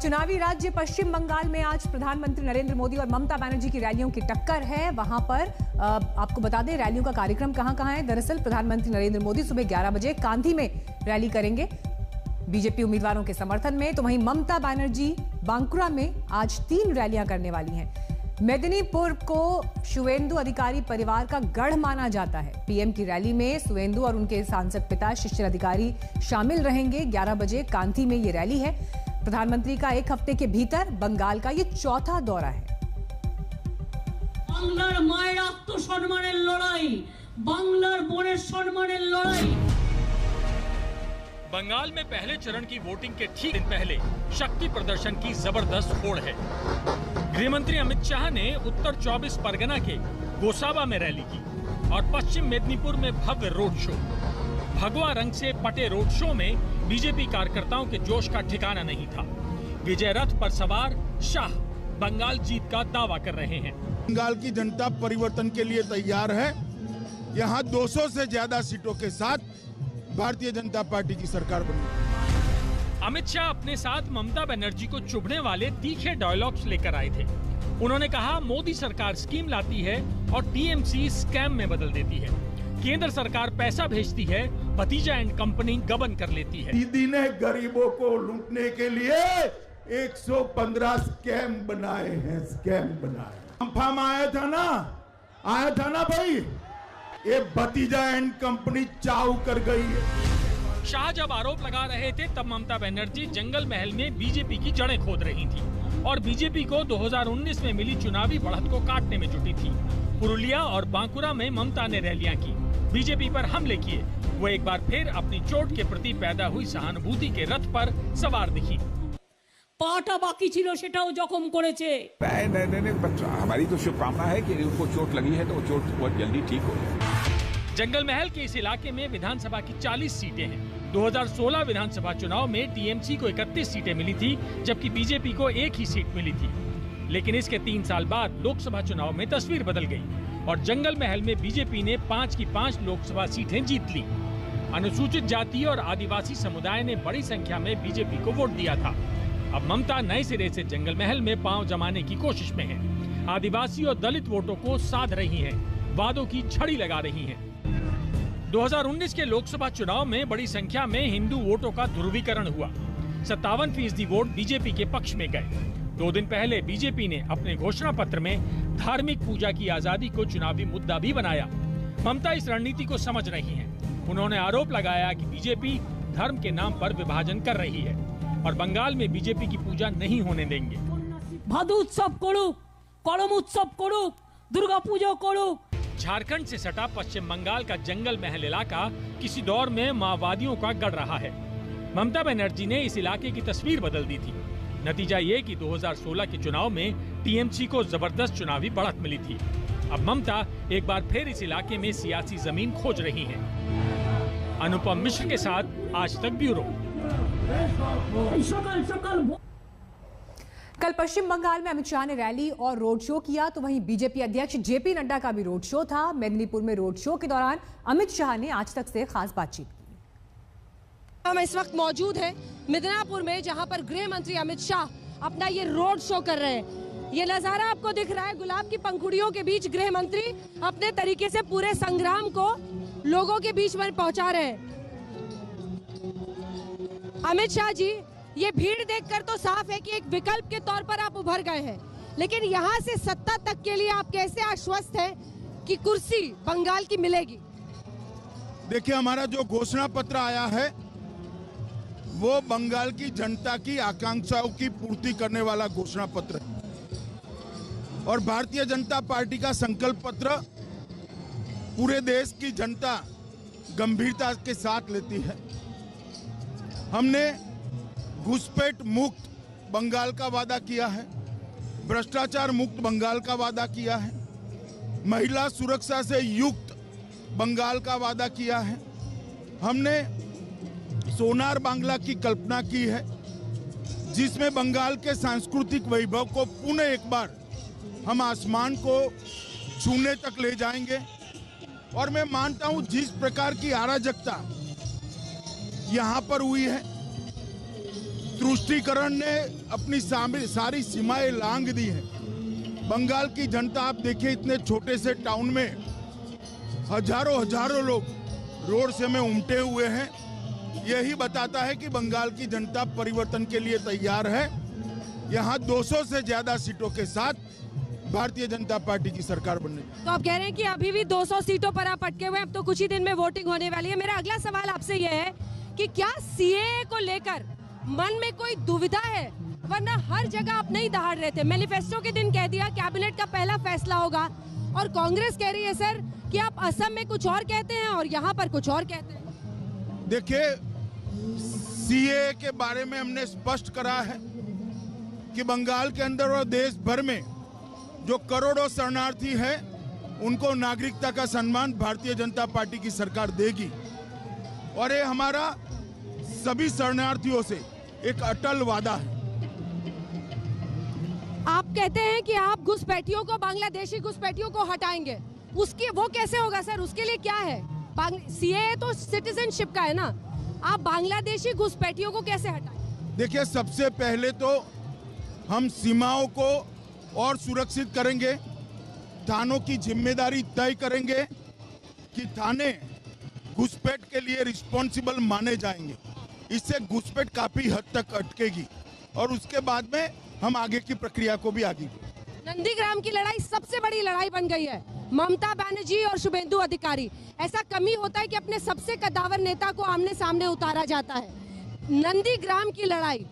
चुनावी राज्य पश्चिम बंगाल में आज प्रधानमंत्री नरेंद्र मोदी और ममता बनर्जी की रैलियों की टक्कर है। वहां पर आपको बता दें रैलियों का कार्यक्रम कहां है। दरअसल प्रधानमंत्री नरेंद्र मोदी सुबह 11 बजे कांधी में रैली करेंगे बीजेपी उम्मीदवारों के समर्थन में, तो वहीं ममता बनर्जी बांकुरा में आज 3 रैलियां करने वाली हैं। मेदिनीपुर को शुवेंदु अधिकारी परिवार का गढ़ माना जाता है। पीएम की रैली में शुवेंदु और उनके सांसद पिता शिशिर अधिकारी शामिल रहेंगे। 11 बजे कांधी में ये रैली है। प्रधानमंत्री का एक हफ्ते के भीतर बंगाल का ये चौथा दौरा है। बांग्लार माয়ের আত্মসম্মানের লড়াই, বাংলার বোনের সম্মানের লড়াই। बंगाल में पहले चरण की वोटिंग के ठीक दिन पहले शक्ति प्रदर्शन की जबरदस्त होड़ है। गृहमंत्री अमित शाह ने उत्तर 24 परगना के गोसाबा में रैली की और पश्चिम मेदिनीपुर में भव्य रोड शो। भगवा रंग से पटे रोड शो में बीजेपी कार्यकर्ताओं के जोश का ठिकाना नहीं था। विजय रथ पर सवार शाह बंगाल जीत का दावा कर रहे हैं। बंगाल की जनता परिवर्तन के लिए तैयार है। यहाँ 200 से ज्यादा सीटों के साथ भारतीय जनता पार्टी की सरकार बनी। अमित शाह अपने साथ ममता बनर्जी को चुभने वाले तीखे डायलॉग्स लेकर आए थे। उन्होंने कहा मोदी सरकार स्कीम लाती है और टीएमसी स्कैम में बदल देती है। केंद्र सरकार पैसा भेजती है, भतीजा एंड कंपनी गबन कर लेती है। दीदी ने गरीबों को लूटने के लिए 115 स्कैम बनाए हैं, स्कैम बनाए। अम्फाम आया था ना भाई, ये भतीजा एंड कंपनी चाव कर गई है। शाह जब आरोप लगा रहे थे तब ममता बनर्जी जंगल महल में बीजेपी की जड़ें खोद रही थी और बीजेपी को 2019 में मिली चुनावी बढ़त को काटने में जुटी थी। पुरुलिया और बांकुरा में ममता ने रैलियां की, बीजेपी पर हमले किए। वो एक बार फिर अपनी चोट के प्रति पैदा हुई सहानुभूति के रथ पर सवार दिखी। पाटा बाकी छिलो सेटाओ जखम करेছে। नहीं, हमारी तो शुभकामना है कि उनको चोट लगी है तो वो चोट बहुत जल्दी ठीक हो जाए। जंगल महल के इस इलाके में विधानसभा की 40 सीटें हैं। 2016 विधानसभा चुनाव में टीएमसी को 31 सीटें मिली थी, जबकि बीजेपी को 1 ही सीट मिली थी। लेकिन इसके 3 साल बाद लोकसभा चुनाव में तस्वीर बदल गई और जंगल महल में बीजेपी ने 5 की 5 लोकसभा सीटें जीत ली। अनुसूचित जाति और आदिवासी समुदाय ने बड़ी संख्या में बीजेपी को वोट दिया था। अब ममता नए सिरे से जंगल महल में पांव जमाने की कोशिश में है। आदिवासी और दलित वोटों को साध रही हैं, वादों की छड़ी लगा रही हैं। 2019 के लोकसभा चुनाव में बड़ी संख्या में हिंदू वोटों का ध्रुवीकरण हुआ। 57% वोट बीजेपी के पक्ष में गए। 2 दिन पहले बीजेपी ने अपने घोषणा पत्र में धार्मिक पूजा की आजादी को चुनावी मुद्दा भी बनाया। ममता इस रणनीति को समझ रही हैं। उन्होंने आरोप लगाया कि बीजेपी धर्म के नाम पर विभाजन कर रही है और बंगाल में बीजेपी की पूजा नहीं होने देंगे। भादु उत्सव करो, करम उत्सव करो, दुर्गा पूजा करो। झारखंड से सटा पश्चिम बंगाल का जंगल महल इलाका किसी दौर में माओवादियों का गढ़ रहा है। ममता बनर्जी ने इस इलाके की तस्वीर बदल दी थी। नतीजा ये कि 2016 के चुनाव में टीएमसी को जबरदस्त चुनावी बढ़त मिली थी। अब ममता एक बार फिर इस इलाके में सियासी जमीन खोज रही हैं। अनुपम मिश्र के साथ आज तक ब्यूरो। कल पश्चिम बंगाल में अमित शाह ने रैली और रोड शो किया, तो वहीं बीजेपी अध्यक्ष जेपी नड्डा का भी रोड शो था। मेदिनीपुर में रोड शो के दौरान अमित शाह ने आज तक से खास बातचीत की। हम इस वक्त मौजूद हैं मिदनापुर में, जहां पर गृह मंत्री अमित शाह अपना ये रोड शो कर रहे हैं। ये नजारा आपको दिख रहा है, गुलाब की पंखुड़ियों के बीच गृह मंत्री अपने तरीके से पूरे संग्राम को लोगों के बीच में पहुंचा रहे हैं। अमित शाह जी, ये भीड़ देखकर तो साफ है कि एक विकल्प के तौर पर आप उभर गए हैं, लेकिन यहाँ से सत्ता तक के लिए आप कैसे आश्वस्त हैं कि कुर्सी बंगाल की मिलेगी? देखिए, हमारा जो घोषणा पत्र आया है वो बंगाल की जनता की आकांक्षाओं की पूर्ति करने वाला घोषणा पत्र है और भारतीय जनता पार्टी का संकल्प पत्र पूरे देश की जनता गंभीरता के साथ लेती है। हमने घुसपैठ मुक्त बंगाल का वादा किया है, भ्रष्टाचार मुक्त बंगाल का वादा किया है, महिला सुरक्षा से युक्त बंगाल का वादा किया है। हमने सोनार बांग्ला की कल्पना की है, जिसमें बंगाल के सांस्कृतिक वैभव को पुनः एक बार हम आसमान को छूने तक ले जाएंगे। और मैं मानता हूं जिस प्रकार की अराजकता यहां पर हुई है, तुष्टीकरण ने अपनी सारी सीमाएं लांघ दी हैं। बंगाल की जनता आप देखिए, इतने छोटे से टाउन में हजारों लोग रोड से में उमटे हुए हैं। यही बताता है कि बंगाल की जनता परिवर्तन के लिए तैयार है। यहाँ 200 से ज्यादा सीटों के साथ भारतीय जनता पार्टी की सरकार बनने। तो आप कह रहे हैं कि अभी भी 200 सीटों पर आप अटके हुए हैं, अब तो कुछ ही दिन में वोटिंग होने वाली है। मेरा अगला सवाल आपसे यह है कि क्या सीएए को लेकर मन में कोई दुविधा है? वरना हर जगह आप नहीं दहाड़ रहे थे। मैनिफेस्टो के दिन कह दिया कैबिनेट का पहला फैसला होगा, और कांग्रेस कह रही है सर कि आप असम में कुछ और कहते हैं और यहाँ पर कुछ और कहते हैं। देखिए, सीएए के बारे में हमने स्पष्ट करा है कि बंगाल के अंदर और देश भर में जो करोड़ों शरणार्थी हैं, उनको नागरिकता का सम्मान भारतीय जनता पार्टी की सरकार देगी। और ये हमारा सभी शरणार्थियों से एक अटल वादा है। आप कहते हैं कि आप घुसपैठियों को, बांग्लादेशी घुसपैठियों को हटाएंगे, उसकी वो कैसे होगा सर? उसके लिए क्या है? सीएए तो सिटीजनशिप का है ना, आप बांग्लादेशी घुसपैठियों को कैसे हटाएंगे? देखिए, सबसे पहले तो हम सीमाओं को और सुरक्षित करेंगे। थानों की जिम्मेदारी तय करेंगे कि थाने घुसपैठ के लिए रिस्पॉन्सिबल माने जाएंगे। इससे घुसपैठ काफी हद तक अटकेगी और उसके बाद में हम आगे की प्रक्रिया को भी आगे। नंदीग्राम की लड़ाई सबसे बड़ी लड़ाई बन गई है। ममता बनर्जी और शुभेंदु अधिकारी, ऐसा कमी होता है कि अपने सबसे कद्दावर नेता को आमने सामने उतारा जाता है। नंदीग्राम की लड़ाई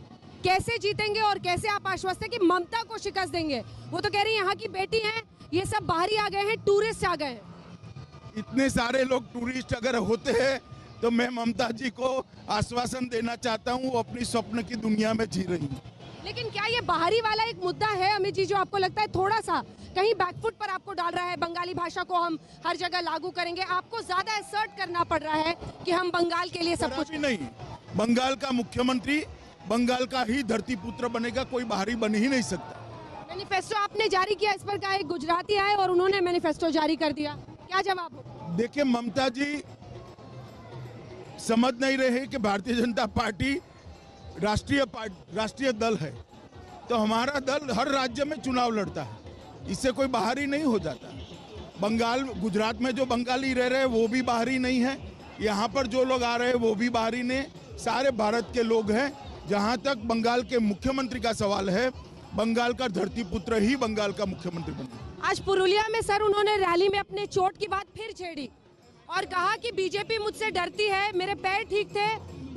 कैसे जीतेंगे और कैसे आप आश्वस्त हैं कि ममता को शिकस्त देंगे? वो तो कह रही है यहाँ की बेटी हैं, ये सब बाहरी आ गए हैं, टूरिस्ट आ गए हैं। इतने सारे लोग टूरिस्ट अगर होते हैं तो मैं ममता जी को आश्वासन देना चाहता हूँ, वो अपनी स्वप्न की दुनिया में जी रही है। लेकिन क्या ये बाहरी वाला एक मुद्दा है अमित जी, जो आपको लगता है थोड़ा सा कहीं बैकफुट पर आपको डाल रहा है? बंगाली भाषा को हम हर जगह लागू करेंगे, आपको ज्यादा असर्ट करना पड़ रहा है कि हम बंगाल के लिए सब कुछ नहीं। बंगाल का मुख्यमंत्री बंगाल का ही धरती पुत्र बनेगा, कोई बाहरी बन ही नहीं सकता। मैनिफेस्टो आपने जारी किया, इस पर का एक गुजराती आए और उन्होंने मैनिफेस्टो जारी कर दिया, क्या जवाब हो? देखिए, ममता जी समझ नहीं रहे कि भारतीय जनता पार्टी राष्ट्रीय दल है, तो हमारा दल हर राज्य में चुनाव लड़ता है, इससे कोई बाहरी नहीं हो जाता। बंगाल, गुजरात में जो बंगाली रह रहे हैं वो भी बाहरी नहीं है, यहाँ पर जो लोग आ रहे हैं वो भी बाहरी नहीं, सारे भारत के लोग हैं। जहाँ तक बंगाल के मुख्यमंत्री का सवाल है, बंगाल का धरती पुत्र ही बंगाल का मुख्यमंत्री बने। आज पुरुलिया में सर उन्होंने रैली में अपने चोट की बात फिर छेड़ी और कहा कि बीजेपी मुझसे डरती है, मेरे पैर ठीक थे,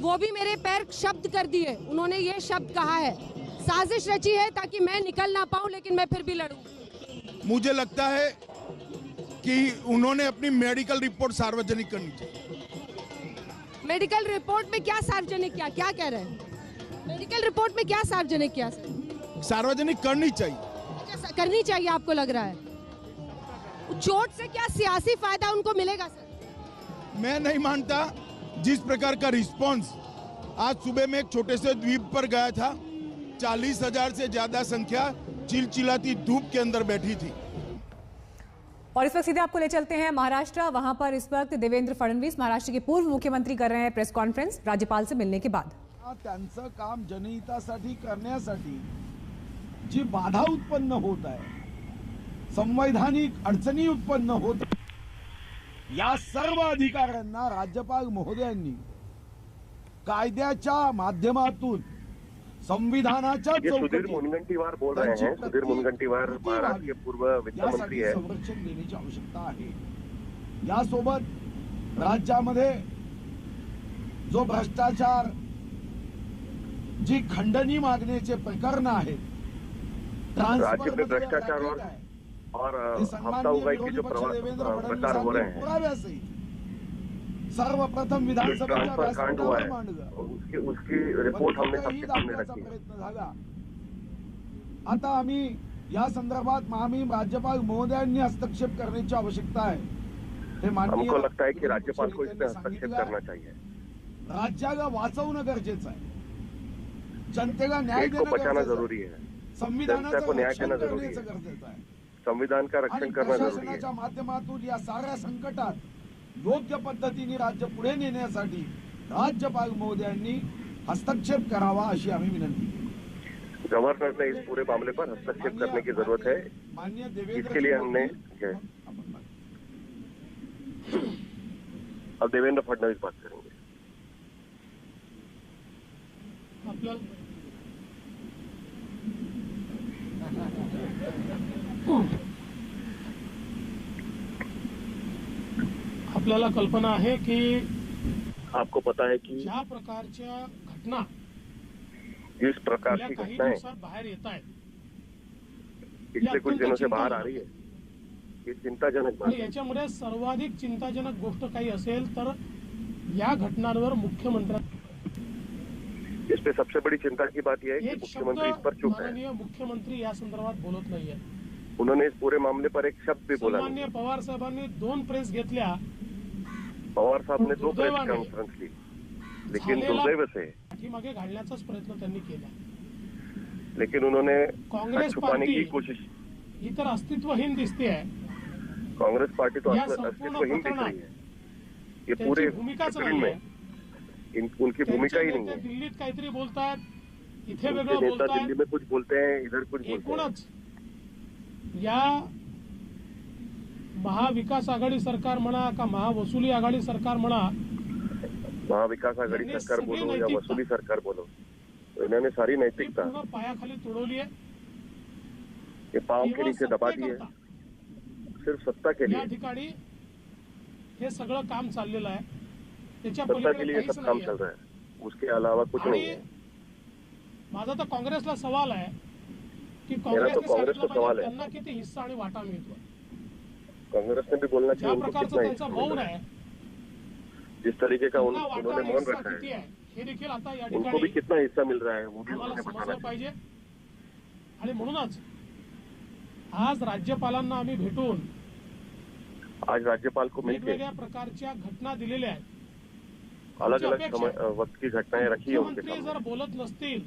वो भी मेरे पैर शब्द कर दिए। उन्होंने ये शब्द कहा है, साजिश रची है ताकि मैं निकल ना पाऊं, लेकिन मैं फिर भी लड़ूं। मुझे लगता है कि उन्होंने अपनी मेडिकल रिपोर्ट सार्वजनिक करनी चाहिए। मेडिकल रिपोर्ट में क्या सार्वजनिक किया? क्या कह रहे हैं? मेडिकल रिपोर्ट में क्या सार्वजनिक किया सर? सार्वजनिक करनी चाहिए। क्या करनी चाहिए आपको लग रहा है? चोट से क्या सियासी फायदा उनको मिलेगा सर? मैं नहीं मानता। जिस प्रकार का रिस्पांस आज सुबह में एक छोटे से द्वीप पर गया था, 40,000 से ज्यादा संख्या चिलचिलाती धूप के अंदर बैठी थी। और इस वक्त सीधे आपको ले चलते हैं महाराष्ट्र। वहां पर इस वक्त देवेंद्र फडणवीस, महाराष्ट्र के पूर्व मुख्यमंत्री, कर रहे हैं प्रेस कॉन्फ्रेंस राज्यपाल से मिलने के बाद। त्यांचं काम जनहितासाठी करण्यासाठी जी बाधा उत्पन्न होत आहे, संवैधानिक अडचणी उत्पन्न होत, या सर्व अधिकाऱ्यांना राज्यपाल महोदयांनी कायद्याच्या माध्यमातून संविधानाच्या सुधीर मुनगंटीवार बोल रहे हैं। सुधीर मुनगंटीवार महाराष्ट्र के पूर्व वित्त मंत्री है। संरक्षण देण्याची आवश्यकता आहे। यासोबत राज्यामध्ये जो भ्रष्टाचार, जी खंडनी मागण्याचे प्रकरण आहेत, राज्य में भ्रष्टाचार और हफ्ता उगाई के जो प्रचार हो रहे हैं, सर्वप्रथम विधानसभेच्या कांड हुआ है, उसकी रिपोर्ट हमने सबके सामने रखी। आता आम्ही या संदर्भात महामहिम राज्यपाल महोदयांनी हस्तक्षेप करण्याची आवश्यकता आहे। हे माननीय, हमको लगता है कि राज्यपाल को इसमें हस्तक्षेप करना चाहिए। राज्याला वाचवणं गरजेचं आहे, जनतेला न्याय देणं बचाना जरूरी है, संविधानाचं को न्याय रक्षण देना जरूरी करण्याचं है, गरजेचं आहे। संविधान का रक्षण करना जरूरी है। प्रशासनाच्या माध्यमातून या साऱ्या संकटात योग्य पद्धतीने राज्य पुढे नेण्यासाठी राज्यपाल महोदयांनी हस्तक्षेप करावा अशी आम्ही विनंती केली। गवर्नर ने इस पूरे मामले पर हस्तक्षेप करने की जरूरत है, माननीय देवेंद्र इसके लिए हमने अब देवेंद्र फडणवीस बात करेंगे। आपल्याला कल्पना आहे की आपको पता है कि ज्या प्रकारच्या घटना जिस प्रकार गेल्या की काही घटनाएं दिवसात बाहेर येत आहेत पिछले कुछ दिनों से बाहर आ रही है, ये चिंताजनक बात आणि है। याच्यामध्ये सर्वाधिक चिंताजनक गोष्ट काही असेल तर या घटनांवर मुख्यमंत्री इस पे सबसे बड़ी चिंता की बात यह है कि एक शब्द मुख्यमंत्री इस पर चुप है। माननीय मुख्यमंत्री या संदर्भात बोलत नाहीये। उन्होंने इस पूरे मामले पर एक शब्द भी बोला सन्माननीय नहीं। पवार साहेबांनी 2 प्रेस घेतल्या, पवार साहब ने 2 प्रेस दुर्दैवाने कॉन्फ्रेंस ली, लेकिन झालेला दुर्दैव से पाठीमागे घालण्याचाच प्रयत्न त्यांनी केला। लेकिन उन्होंने कांग्रेस छुपाने पार्टी की कोशिश। ही तर अस्तित्वहीन दिसते आहे। कांग्रेस पार्टी तो या अस्तित्वहीन दिख संपूर्ण रही है। ये पूरे त्यांची भूमिकाच प्रकरण नाहीये। में उनकी भूमिका ही नहीं त्यांचे है। नेते दिल्लीत काहीतरी बोलतायत, इथे उनके वेगळं नेता बोलतायत। दिल्ली में कुछ बोलते हैं, इधर कुछ बोलते हैं। एकूणच या महाविकास आघाडी सरकार म्हणा का महावसुली आघाडी सरकार म्हणा, महाविकास आघाड़ी इन्होंने सरकार सभी बोलो या नैतिकता- वसूली सरकार बोलो, तो इन्होंने सारी ती नैतिकता पूर्ण पायाखाली तुडवली आहे। ये पाँव के केवळ नीचे दबा दी है, सत्तेकरता सिर्फ सत्ता के या लिए। ठिकाणी हे सगळं काम चाललेलं आहे। त्याच्या सत्ता के पलीकडे लिए काहीच सब काम नाहीये। चल रहा है, उसके अलावा कुछ नहीं आणि है। माझा तर काँग्रेसला सवाल आहे की मेरा तो काँग्रेसने कांग्रेस को सांगितलं सवाल पाहिजे है। त्यांना किती हिस्सा आणि वाटा मिळतो। कांग्रेस ने भी बोलना ज्या चाहिए उनको प्रकारचा कितना त्यांचा हिस्सा मौन मिल रहा है। आहे, जिस तरीके का त्यांना वाटा उन्होंने आणि मौन हिस्सा रखा किती है, आहे हे देखील आता या उनको ठिकाणी भी कितना हिस्सा मिल रहा है वो भी आम्हाला उन्होंने बताना समजलं चाहिए। पाहिजे। आणि म्हणूनच आज राज्यपालांना आम्ही भेटून आज राज्यपाल को मिलकर वेगवेगळ्या प्रकारच्या घटना दिलेल्या आहेत। अलग अलग आमची अपेक्षा वक्त की घटनाएं रखी है उनके मुख्यमंत्री जर सामने। बोलत नसतील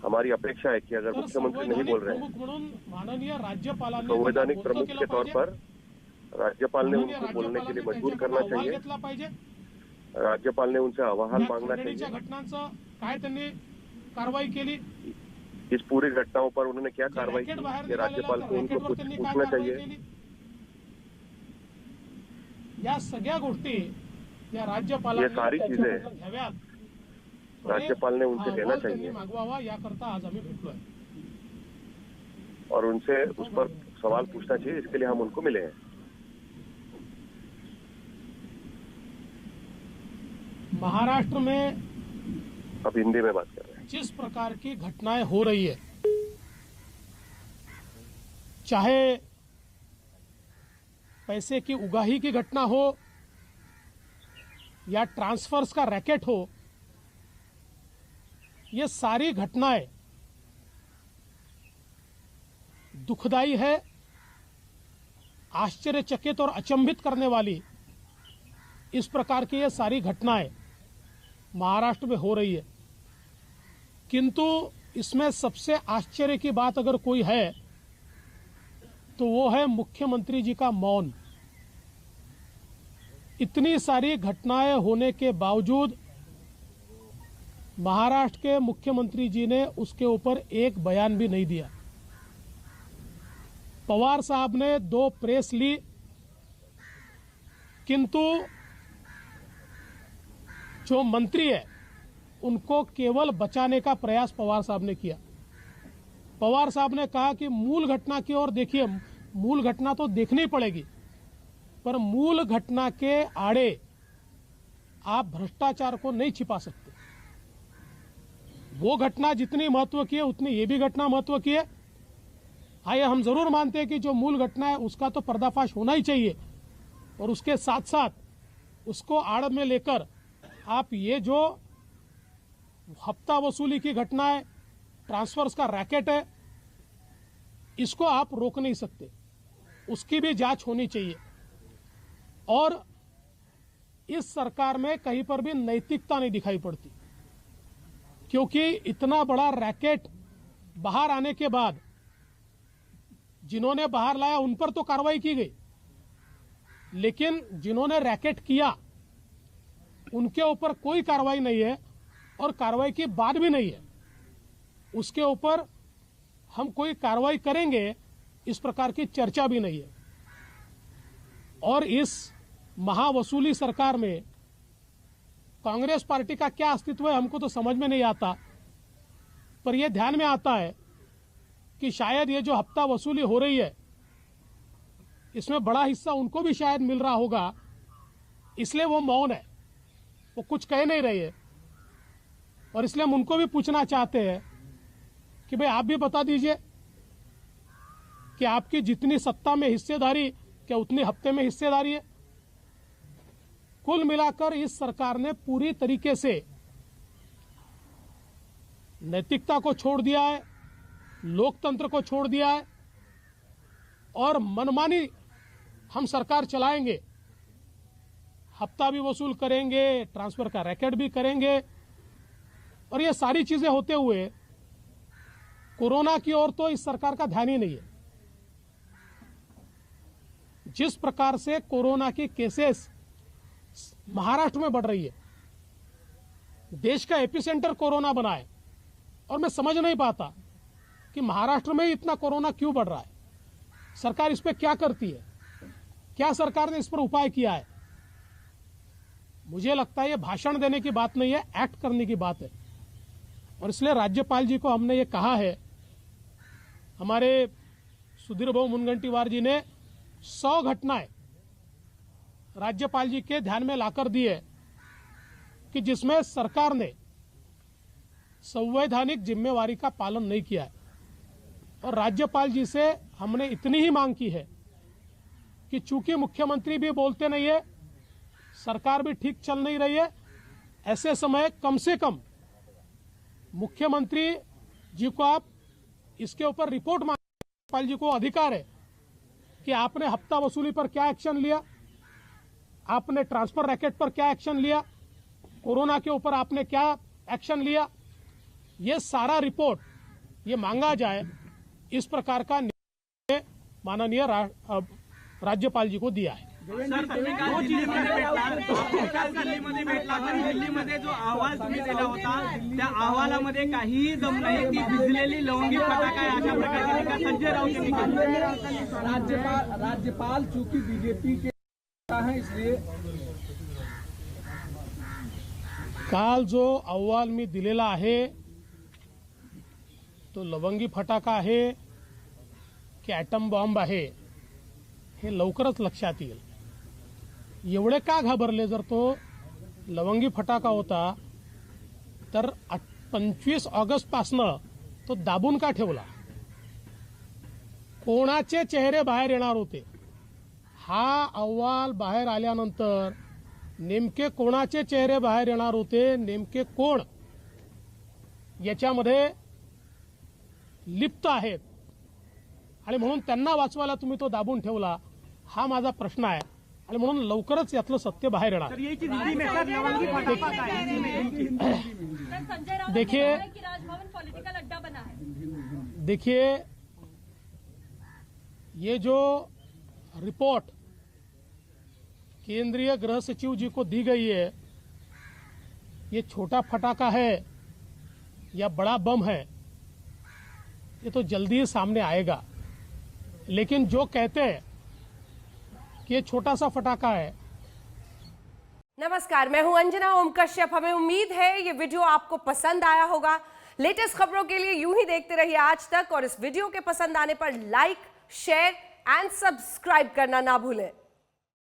हमारी अपेक्षा है कि अगर तर मुख्यमंत्री नहीं संवैधानिक बोल रहे हैं, प्रमुख म्हणून माननीय राज्यपालांनी संवैधानिक त्यांना प्रमुख बोलतं के केलं तौर पाहिजे। पर राज्यपाल ने माननीय उनको बोलने के लिए मजबूर त्यांच्याकडून करना अहवाल चाहिए। घेतला पाहिजे। राज्यपाल ने उनसे अहवाल या मांगना खंडणीच्या चाहिए। घटनांचं काय त्यांनी कारवाई केली, इस पूरी घटनाओं पर उन्होंने क्या जे कार्रवाई रॅकेट की, बाहेर ये निघालेलं राज्यपाल त्या को उनको रॅकेटवर कुछ त्यांनी काय पूछना कारवाई चाहिए। केली, या सगळ्या गोष्टी या ये राज्यपालांनी सारी चीजें त्यांच्याकडून घ्याव्यात आणि राज्यपाल ने उनसे हा लेना अहवाल त्यांनी चाहिए मागवावा, याकरता आज आम्ही भेटलोय। और उनसे उस पर सवाल पूछना चाहिए, इसके लिए हम उनको मिले हैं। महाराष्ट्र में अब हिंदी में बात कर रहे हैं। जिस प्रकार की घटनाएं हो रही है, चाहे पैसे की उगाही की घटना हो या ट्रांसफर्स का रैकेट हो, ये सारी घटनाएं दुखदाई है, आश्चर्यचकित और अचंभित करने वाली इस प्रकार की ये सारी घटनाएं महाराष्ट्र में हो रही है। किंतु इसमें सबसे आश्चर्य की बात अगर कोई है तो वो है मुख्यमंत्री जी का मौन। इतनी सारी घटनाएं होने के बावजूद महाराष्ट्र के मुख्यमंत्री जी ने उसके ऊपर एक बयान भी नहीं दिया। पवार साहब ने 2 प्रेस ली, किंतु जो मंत्री है उनको केवल बचाने का प्रयास पवार साहब ने किया। पवार साहब ने कहा कि मूल घटना की ओर देखिए, मूल घटना तो देखनी पड़ेगी, पर मूल घटना के आड़े आप भ्रष्टाचार को नहीं छिपा सकते। वो घटना जितनी महत्व की है उतनी ये भी घटना महत्व की है। हाँ, ये हम जरूर मानते हैं कि जो मूल घटना है उसका तो पर्दाफाश होना ही चाहिए, और उसके साथ साथ उसको आड़ में लेकर आप ये जो हफ्ता वसूली की घटना है, ट्रांसफर्स का रैकेट है, इसको आप रोक नहीं सकते। उसकी भी जांच होनी चाहिए। और इस सरकार में कहीं पर भी नैतिकता नहीं दिखाई पड़ती, क्योंकि इतना बड़ा रैकेट बाहर आने के बाद जिन्होंने बाहर लाया उन पर तो कार्रवाई की गई, लेकिन जिन्होंने रैकेट किया उनके ऊपर कोई कार्रवाई नहीं है। और कार्रवाई की बात भी नहीं है। उसके ऊपर हम कोई कार्रवाई करेंगे इस प्रकार की चर्चा भी नहीं है। और इस महावसूली सरकार में कांग्रेस पार्टी का क्या अस्तित्व है हमको तो समझ में नहीं आता, पर यह ध्यान में आता है कि शायद ये जो हफ्ता वसूली हो रही है इसमें बड़ा हिस्सा उनको भी शायद मिल रहा होगा, इसलिए वो मौन है, वो कुछ कह नहीं रही है। और इसलिए हम उनको भी पूछना चाहते हैं कि भाई आप भी बता दीजिए कि आपकी जितनी सत्ता में हिस्सेदारी क्या उतनी हफ्ते में हिस्सेदारी है। कुल मिलाकर इस सरकार ने पूरी तरीके से नैतिकता को छोड़ दिया है, लोकतंत्र को छोड़ दिया है और मनमानी हम सरकार चलाएंगे, हफ्ता भी वसूल करेंगे, ट्रांसफर का रैकेट भी करेंगे। और ये सारी चीजें होते हुए कोरोना की ओर तो इस सरकार का ध्यान ही नहीं है। जिस प्रकार से कोरोना की केसेस महाराष्ट्र में बढ़ रही है, देश का एपिसेंटर कोरोना बना है, और मैं समझ नहीं पाता कि महाराष्ट्र में इतना कोरोना क्यों बढ़ रहा है। सरकार इस पे क्या करती है, क्या सरकार ने इस पर उपाय किया है? मुझे लगता है ये भाषण देने की बात नहीं है, एक्ट करने की बात है। और इसलिए राज्यपाल जी को हमने ये कहा है, हमारे सुधीर भाऊ मुनगंटीवार जी ने 100 घटनाएं राज्यपाल जी के ध्यान में लाकर दी है कि जिसमें सरकार ने संवैधानिक जिम्मेवारी का पालन नहीं किया है। और राज्यपाल जी से हमने इतनी ही मांग की है कि चूंकि मुख्यमंत्री भी बोलते नहीं है, सरकार भी ठीक चल नहीं रही है, ऐसे समय कम से कम मुख्यमंत्री जी को आप इसके ऊपर रिपोर्ट मांगे। राज्यपाल जी को अधिकार है कि आपने हफ्ता वसूली पर क्या एक्शन लिया, आपने ट्रांसफर रैकेट पर क्या एक्शन लिया, कोरोना के ऊपर आपने क्या एक्शन लिया, ये सारा रिपोर्ट ये मांगा जाए। इस प्रकार का निर्णय माननीय राज्यपाल जी को दिया है। दिल्लीमध्ये जो अहवाल तुम्ही दिला होता त्या अहवालामध्ये काहीही दम नाही, ती भिजलेली लवंगी फटाका आहे अशा प्रकारची टीका संजय राऊत यांनी केली। राज्यपाल चूंकि बीजेपी के है इसलिए काल जो अहवाल मी दिलेला आहे तो लवंगी फटाका आहे की ॲटम बॉम्ब आहे हे लवकरच लक्षात येईल। एवढे का घाबरले? जर तो लवंगी फटाका होता तर 25 ऑगस्ट पासनं तो दाबून का ठेवला? कोणाचे चेहरे बाहेर येणार होते? हा अहवाल बाहेर आल्यानंतर नेमके कोणाचे चेहरे बाहेर येणार होते, नेमके कोण याच्यामध्ये लिप्त आहेत आणि म्हणून त्यांना वाचवायला तुम्ही तो दाबून ठेवला, हा माझा प्रश्न आहे। आणि म्हणून लवकरच यातलं सत्य बाहेर येणार। देखिए देखिए ये जो रिपोर्ट केंद्रीय गृह सचिव जी को दी गई है, ये छोटा फटाका है या बड़ा बम है ये तो जल्दी ही सामने आएगा। लेकिन जो कहते हैं कि ये छोटा सा फटाका है। नमस्कार, मैं हूं अंजना ओम कश्यप। हमें उम्मीद है ये वीडियो आपको पसंद आया होगा। लेटेस्ट खबरों के लिए यूं ही देखते रहिए आज तक, और इस वीडियो के पसंद आने पर लाइक, शेयर एंड सब्सक्राइब करना ना भूलें।